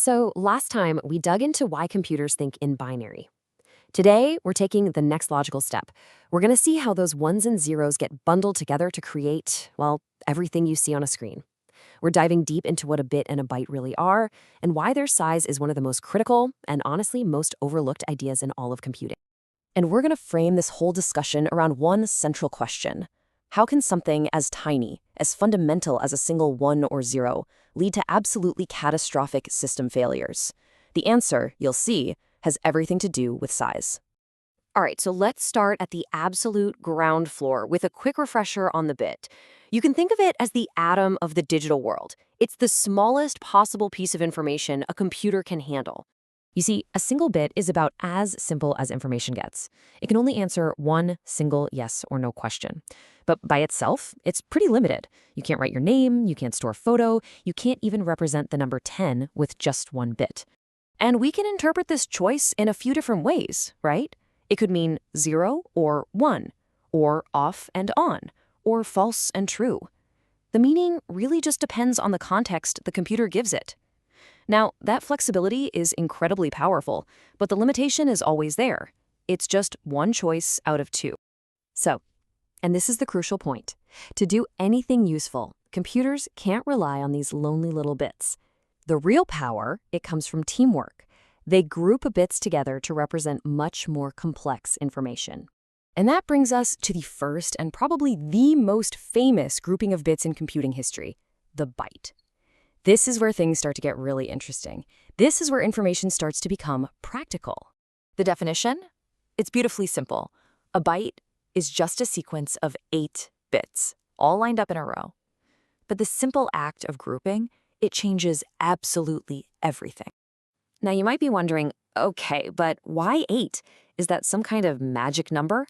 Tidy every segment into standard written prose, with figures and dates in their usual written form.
So, last time we dug into why computers think in binary. Today, we're taking the next logical step. We're going to see how those ones and zeros get bundled together to create, well, everything you see on a screen. We're diving deep into what a bit and a byte really are, and why their size is one of the most critical and honestly most overlooked ideas in all of computing. And we're going to frame this whole discussion around one central question. How can something as tiny, as fundamental as a single one or zero, lead to absolutely catastrophic system failures? The answer, you'll see, has everything to do with size. All right, so let's start at the absolute ground floor with a quick refresher on the bit. You can think of it as the atom of the digital world. It's the smallest possible piece of information a computer can handle. You see, a single bit is about as simple as information gets. It can only answer one single yes or no question. But by itself, it's pretty limited. You can't write your name, you can't store a photo, you can't even represent the number 10 with just one bit. And we can interpret this choice in a few different ways, right? It could mean 0 or 1, or off and on, or false and true. The meaning really just depends on the context the computer gives it. Now, that flexibility is incredibly powerful, but the limitation is always there. It's just one choice out of two. So, and this is the crucial point. To do anything useful, computers can't rely on these lonely little bits. The real power, it comes from teamwork. They group bits together to represent much more complex information. And that brings us to the first and probably the most famous grouping of bits in computing history, the byte. This is where things start to get really interesting. This is where information starts to become practical. The definition? It's beautifully simple. A byte is just a sequence of 8 bits, all lined up in a row. But the simple act of grouping, it changes absolutely everything. Now you might be wondering, okay, but why 8? Is that some kind of magic number?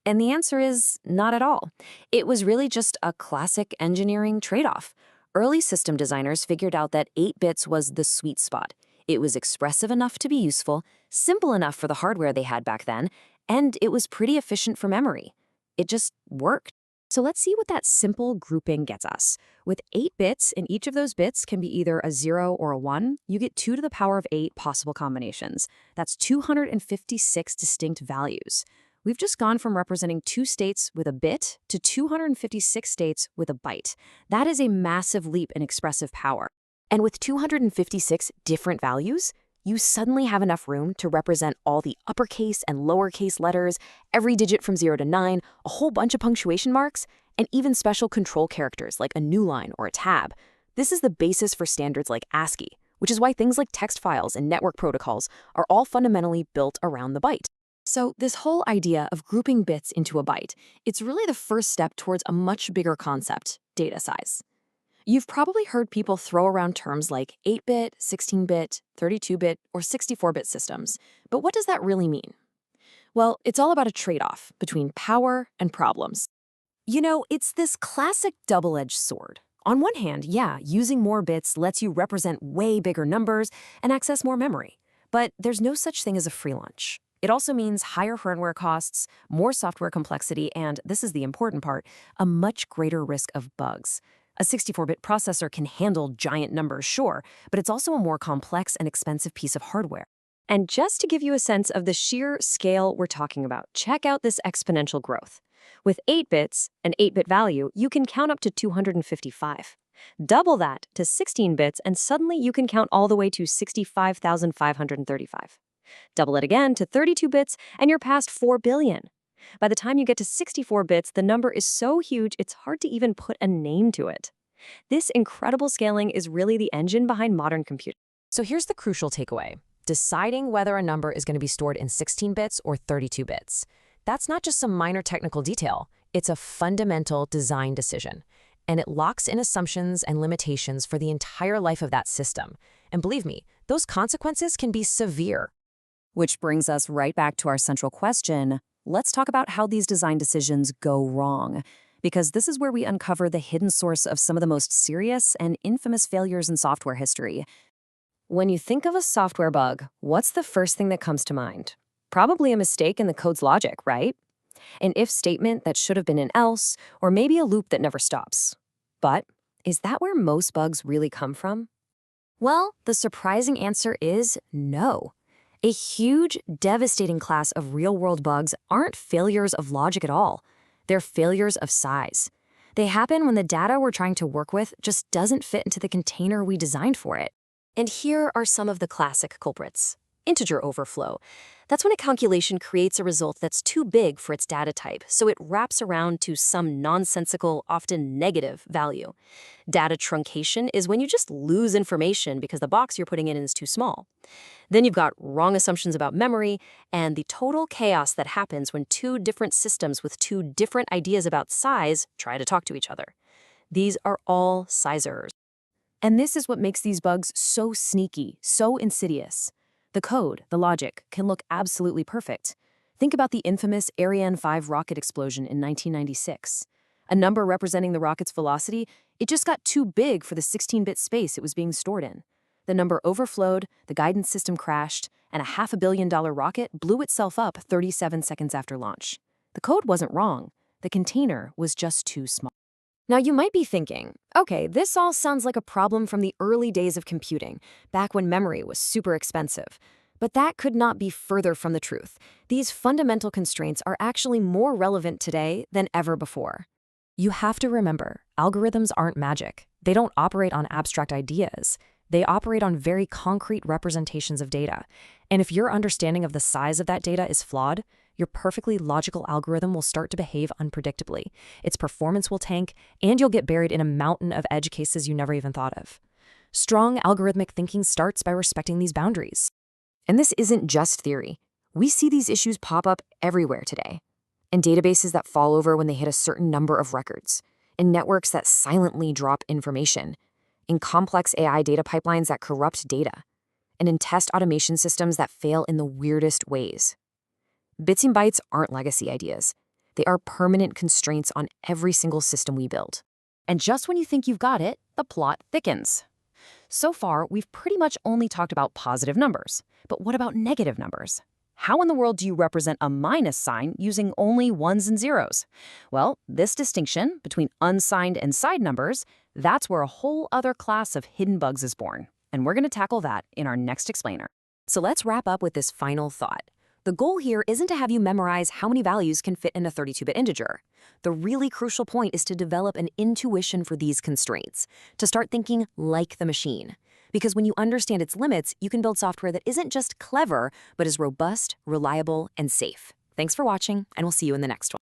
And the answer is not at all. It was really just a classic engineering trade-off. Early system designers figured out that 8 bits was the sweet spot. It was expressive enough to be useful, simple enough for the hardware they had back then, and it was pretty efficient for memory. It just worked. So let's see what that simple grouping gets us. With 8 bits, and each of those bits can be either a 0 or a 1, you get 2 to the power of 8 possible combinations. That's 256 distinct values. We've just gone from representing 2 states with a bit to 256 states with a byte. That is a massive leap in expressive power. And with 256 different values, you suddenly have enough room to represent all the uppercase and lowercase letters, every digit from 0 to 9, a whole bunch of punctuation marks, and even special control characters like a new line or a tab. This is the basis for standards like ASCII, which is why things like text files and network protocols are all fundamentally built around the byte. So this whole idea of grouping bits into a byte, it's really the first step towards a much bigger concept, data size. You've probably heard people throw around terms like 8-bit, 16-bit, 32-bit, or 64-bit systems. But what does that really mean? Well, it's all about a trade-off between power and problems. You know, it's this classic double-edged sword. On one hand, yeah, using more bits lets you represent way bigger numbers and access more memory. But there's no such thing as a free lunch. It also means higher hardware costs, more software complexity, and, this is the important part, a much greater risk of bugs. A 64-bit processor can handle giant numbers, sure, but it's also a more complex and expensive piece of hardware. And just to give you a sense of the sheer scale we're talking about, check out this exponential growth. With 8 bits, an 8-bit value, you can count up to 255. Double that to 16 bits, and suddenly you can count all the way to 65,535. Double it again to 32 bits, and you're past 4 billion. By the time you get to 64 bits, the number is so huge it's hard to even put a name to it. This incredible scaling is really the engine behind modern computing. So here's the crucial takeaway. Deciding whether a number is going to be stored in 16 bits or 32 bits. That's not just some minor technical detail. It's a fundamental design decision. And it locks in assumptions and limitations for the entire life of that system. And believe me, those consequences can be severe. Which brings us right back to our central question. Let's talk about how these design decisions go wrong, because this is where we uncover the hidden source of some of the most serious and infamous failures in software history. When you think of a software bug, what's the first thing that comes to mind? Probably a mistake in the code's logic, right? An if statement that should have been an else, or maybe a loop that never stops. But is that where most bugs really come from? Well, the surprising answer is no. A huge, devastating class of real-world bugs aren't failures of logic at all. They're failures of size. They happen when the data we're trying to work with just doesn't fit into the container we designed for it. And here are some of the classic culprits. Integer overflow. That's when a calculation creates a result that's too big for its data type, so it wraps around to some nonsensical, often negative value. Data truncation is when you just lose information because the box you're putting in is too small. Then you've got wrong assumptions about memory and the total chaos that happens when two different systems with two different ideas about size try to talk to each other. These are all size errors. And this is what makes these bugs so sneaky, so insidious. The code, the logic, can look absolutely perfect. Think about the infamous Ariane 5 rocket explosion in 1996. A number representing the rocket's velocity, it just got too big for the 16-bit space it was being stored in. The number overflowed, the guidance system crashed, and a $500 million rocket blew itself up 37 seconds after launch. The code wasn't wrong. The container was just too small. Now you might be thinking, okay, this all sounds like a problem from the early days of computing, back when memory was super expensive. But that could not be further from the truth. These fundamental constraints are actually more relevant today than ever before. You have to remember, algorithms aren't magic. They don't operate on abstract ideas. They operate on very concrete representations of data. And if your understanding of the size of that data is flawed, your perfectly logical algorithm will start to behave unpredictably. Its performance will tank, and you'll get buried in a mountain of edge cases you never even thought of. Strong algorithmic thinking starts by respecting these boundaries. And this isn't just theory. We see these issues pop up everywhere today. In databases that fall over when they hit a certain number of records, in networks that silently drop information, in complex AI data pipelines that corrupt data, and in test automation systems that fail in the weirdest ways. Bits and bytes aren't legacy ideas. They are permanent constraints on every single system we build. And just when you think you've got it, the plot thickens. So far, we've pretty much only talked about positive numbers. But what about negative numbers? How in the world do you represent a minus sign using only ones and zeros? Well, this distinction between unsigned and signed numbers, that's where a whole other class of hidden bugs is born. And we're going to tackle that in our next explainer. So let's wrap up with this final thought. The goal here isn't to have you memorize how many values can fit in a 32-bit integer. The really crucial point is to develop an intuition for these constraints, to start thinking like the machine. Because when you understand its limits, you can build software that isn't just clever, but is robust, reliable, and safe. Thanks for watching, and we'll see you in the next one.